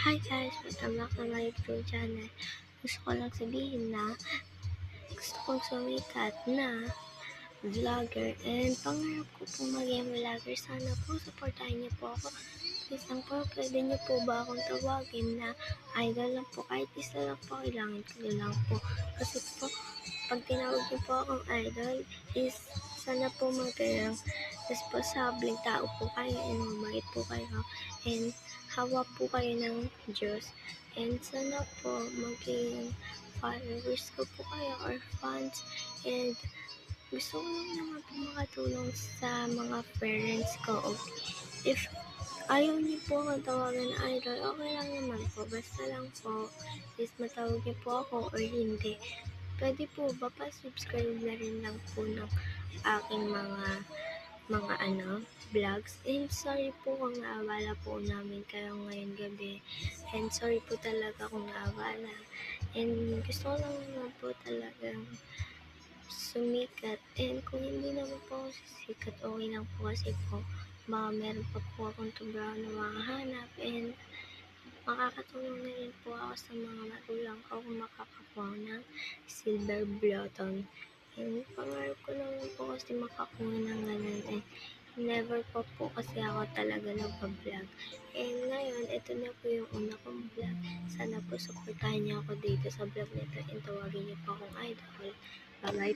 Hi guys! Welcome back to my YouTube channel. Gusto ko lang sabihin na gusto kong sumikat na vlogger and pangarap ko po maging vlogger. Sana po supportahan niyo po ako. Please lang po, pwede niyo po ba akong tawagin na idol lang po? Kahit isa lang po, kailangan ko lang po. Kasi po, pag tinawag niyo po akong idol is sana po maging responsableng tao po kayo and mabait po kayo and hawa po kayo ng Diyos and sana po maging followers ko po kayo or fans and gusto ko lang naman po makatulong sa mga parents ko. If ayaw niyo po akong tawagan na idol, okay lang naman po. Basta lang po is matawag niyo po ako or hindi. Pwede po ba pa-subscribe na rin lang po ng aking mga vlogs. And sorry po kung naabala po namin kayo ngayon gabi. And sorry po talaga kung naabala. And gusto ko lang naman po talagang sumikat. And kung hindi naman po ako sisikat, okay lang po kasi po baka meron pa po akong trabaho na makahanap and makakatulong na rin po ako sa mga magulang ko kung makakakuha ng silver button. And pangarap ko naman po kasi makakuha ng ganun eh. Never pa po kasi ako talaga nagpa-vlog. And ngayon, ito na po yung una kong vlog. Sana po supportahan niyo ako dito sa vlog nito and tawagin niyo po akong idol. Bye-bye.